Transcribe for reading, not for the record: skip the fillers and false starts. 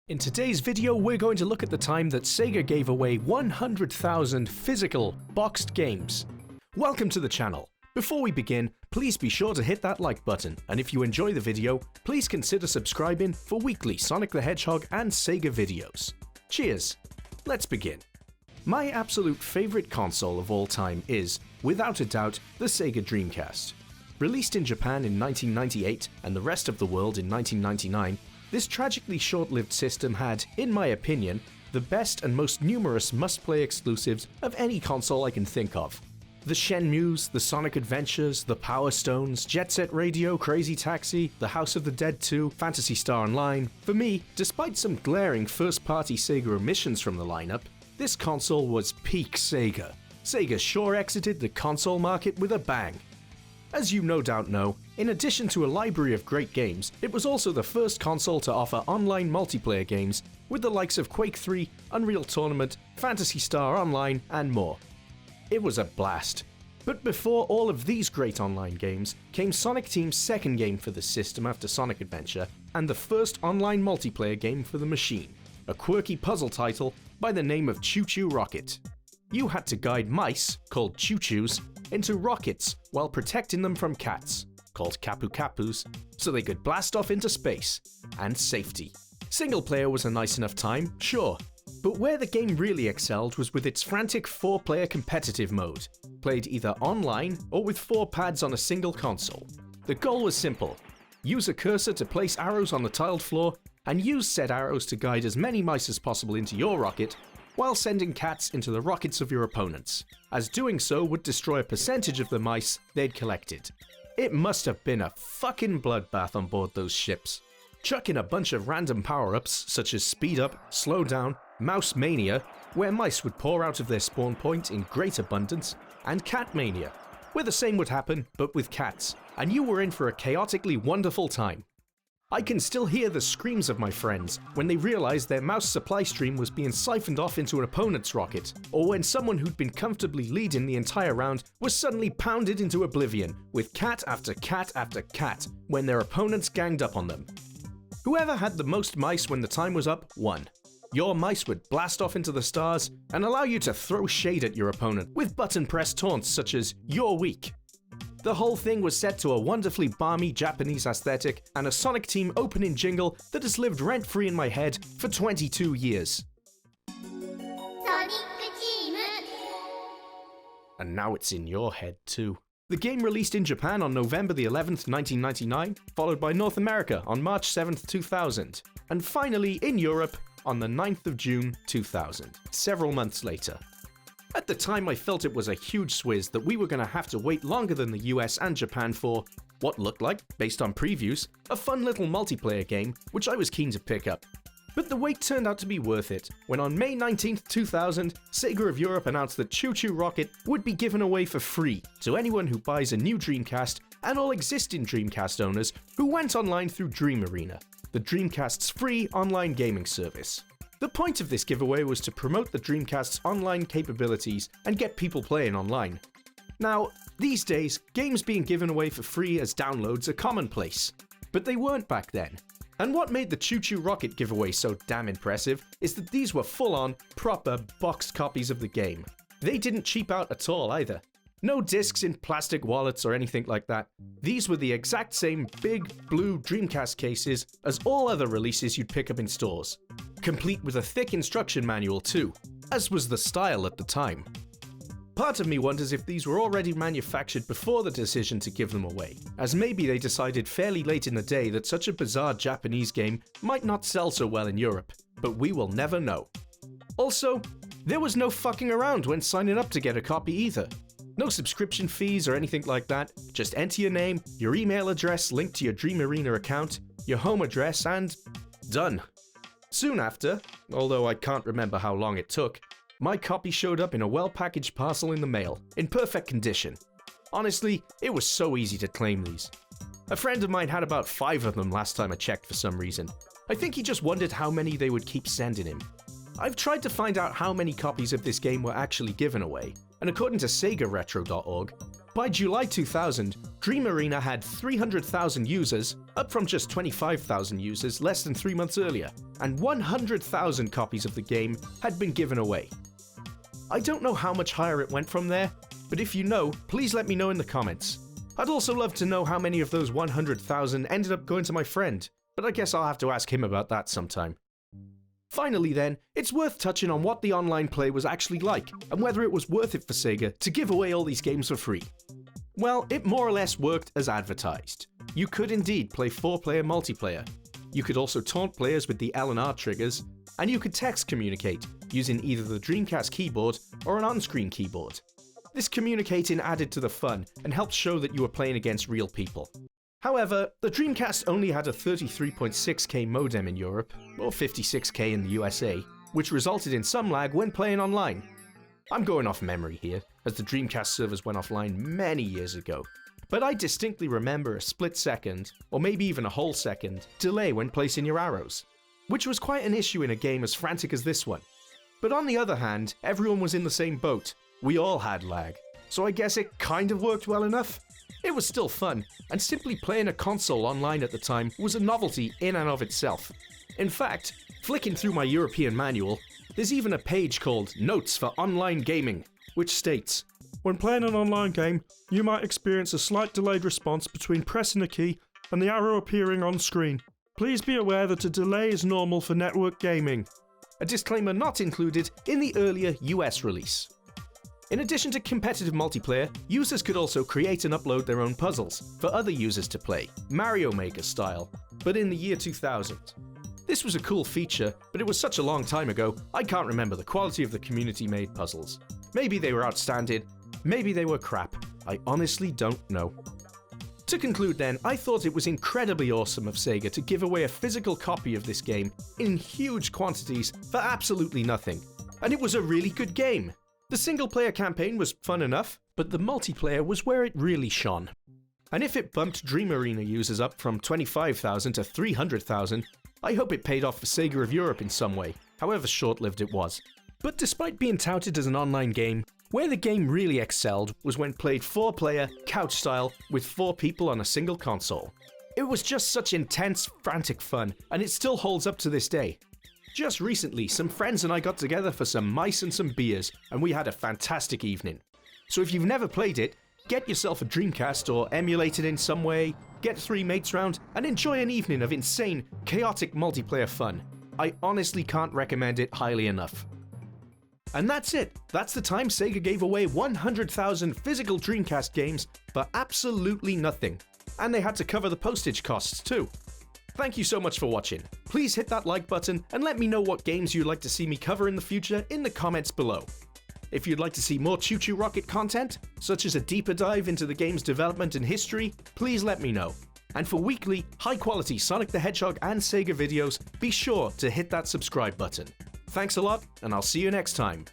In today's video, we're going to look at the time that Sega gave away 100,000 physical, boxed games. Welcome to the channel. Before we begin, please be sure to hit that like button, and if you enjoy the video, please consider subscribing for weekly Sonic the Hedgehog and Sega videos. Cheers! Let's begin. My absolute favorite console of all time is, without a doubt, the Sega Dreamcast. Released in Japan in 1998 and the rest of the world in 1999, this tragically short-lived system had, in my opinion, the best and most numerous must-play exclusives of any console I can think of. The Shenmues, the Sonic Adventures, the Power Stones, Jet Set Radio, Crazy Taxi, the House of the Dead 2, Phantasy Star Online. For me, despite some glaring first-party Sega omissions from the lineup, this console was peak Sega. Sega sure exited the console market with a bang. As you no doubt know, in addition to a library of great games, it was also the first console to offer online multiplayer games with the likes of Quake 3, Unreal Tournament, Phantasy Star Online, and more. It was a blast. But before all of these great online games came Sonic Team's second game for the system after Sonic Adventure, and the first online multiplayer game for the machine, a quirky puzzle title by the name of CHU CHU ROCKET. You had to guide mice, called CHU-CHUs, into rockets while protecting them from cats, called Kapu-Kapus, so they could blast off into space, and safety. Single player was a nice enough time, sure, but where the game really excelled was with its frantic 4-player competitive mode, played either online or with 4 pads on a single console. The goal was simple: use a cursor to place arrows on the tiled floor, and use said arrows to guide as many mice as possible into your rocket, while sending cats into the rockets of your opponents, as doing so would destroy a percentage of the mice they'd collected. It must have been a fucking bloodbath on board those ships. Chuck in a bunch of random power-ups such as Speed Up, Slow Down, Mouse Mania, where mice would pour out of their spawn point in great abundance, and Cat Mania, where the same would happen but with cats, and you were in for a chaotically wonderful time. I can still hear the screams of my friends when they realized their mouse supply stream was being siphoned off into an opponent's rocket, or when someone who'd been comfortably leading the entire round was suddenly pounded into oblivion with cat after cat after cat when their opponents ganged up on them. Whoever had the most mice when the time was up won. Your mice would blast off into the stars and allow you to throw shade at your opponent with button press taunts such as "You're weak." The whole thing was set to a wonderfully balmy Japanese aesthetic and a Sonic Team opening jingle that has lived rent-free in my head for 22 years. And now it's in your head too. The game released in Japan on November the 11th, 1999, followed by North America on March 7th, 2000, and finally in Europe on the 9th of June, 2000, several months later. At the time, I felt it was a huge swizz that we were going to have to wait longer than the US and Japan for what looked like, based on previews, a fun little multiplayer game which I was keen to pick up. But the wait turned out to be worth it when on May 19th, 2000, Sega of Europe announced that CHU CHU ROCKET would be given away for free to anyone who buys a new Dreamcast and all existing Dreamcast owners who went online through Dreamarena, the Dreamcast's free online gaming service. The point of this giveaway was to promote the Dreamcast's online capabilities and get people playing online. Now, these days, games being given away for free as downloads are commonplace, but they weren't back then. And what made the CHU CHU ROCKET giveaway so damn impressive is that these were full-on, proper, boxed copies of the game. They didn't cheap out at all either. No discs in plastic wallets or anything like that. These were the exact same big, blue Dreamcast cases as all other releases you'd pick up in stores. Complete with a thick instruction manual too, as was the style at the time. Part of me wonders if these were already manufactured before the decision to give them away, as maybe they decided fairly late in the day that such a bizarre Japanese game might not sell so well in Europe, but we will never know. Also, there was no fucking around when signing up to get a copy either. No subscription fees or anything like that, just enter your name, your email address linked to your Dreamarena account, your home address, and done. Soon after, although I can't remember how long it took, my copy showed up in a well-packaged parcel in the mail, in perfect condition. Honestly, it was so easy to claim these. A friend of mine had about 5 of them last time I checked for some reason. I think he just wondered how many they would keep sending him. I've tried to find out how many copies of this game were actually given away, and according to SegaRetro.org, by July 2000, Dreamarena had 300,000 users, up from just 25,000 users less than 3 months earlier. and 100,000 copies of the game had been given away. I don't know how much higher it went from there, but if you know, please let me know in the comments. I'd also love to know how many of those 100,000 ended up going to my friend, but I guess I'll have to ask him about that sometime. Finally then, it's worth touching on what the online play was actually like, and whether it was worth it for Sega to give away all these games for free. Well, it more or less worked as advertised. You could indeed play 4-player multiplayer. You could also taunt players with the L and R triggers, and you could text communicate using either the Dreamcast keyboard or an on-screen keyboard. This communicating added to the fun and helped show that you were playing against real people. However, the Dreamcast only had a 33.6K modem in Europe, or 56K in the USA, which resulted in some lag when playing online. I'm going off memory here, as the Dreamcast servers went offline many years ago, but I distinctly remember a split second, or maybe even a whole second, delay when placing your arrows, which was quite an issue in a game as frantic as this one. But on the other hand, everyone was in the same boat. We all had lag, so I guess it kind of worked well enough. It was still fun, and simply playing a console online at the time was a novelty in and of itself. In fact, flicking through my European manual, there's even a page called Notes for Online Gaming, which states, "When playing an online game, you might experience a slight delayed response between pressing a key and the arrow appearing on screen. Please be aware that a delay is normal for network gaming." A disclaimer not included in the earlier US release. In addition to competitive multiplayer, users could also create and upload their own puzzles for other users to play, Mario Maker style, but in the year 2000. This was a cool feature, but it was such a long time ago, I can't remember the quality of the community-made puzzles. Maybe they were outstanding, maybe they were crap, I honestly don't know. To conclude then, I thought it was incredibly awesome of Sega to give away a physical copy of this game in huge quantities for absolutely nothing, and it was a really good game. The single-player campaign was fun enough, but the multiplayer was where it really shone. And if it bumped Dreamarena users up from 25,000 to 300,000, I hope it paid off for Sega of Europe in some way, however short-lived it was. But despite being touted as an online game, where the game really excelled was when played 4-player, couch-style, with 4 people on a single console. It was just such intense, frantic fun, and it still holds up to this day. Just recently, some friends and I got together for some mice and some beers, and we had a fantastic evening. So if you've never played it, get yourself a Dreamcast or emulate it in some way, get 3 mates round, and enjoy an evening of insane, chaotic multiplayer fun. I honestly can't recommend it highly enough. And that's it. That's the time Sega gave away 100,000 physical Dreamcast games for absolutely nothing. And they had to cover the postage costs too. Thank you so much for watching. Please hit that like button and let me know what games you'd like to see me cover in the future in the comments below. If you'd like to see more CHU CHU ROCKET content, such as a deeper dive into the game's development and history, please let me know. And for weekly, high-quality Sonic the Hedgehog and Sega videos, be sure to hit that subscribe button. Thanks a lot, and I'll see you next time.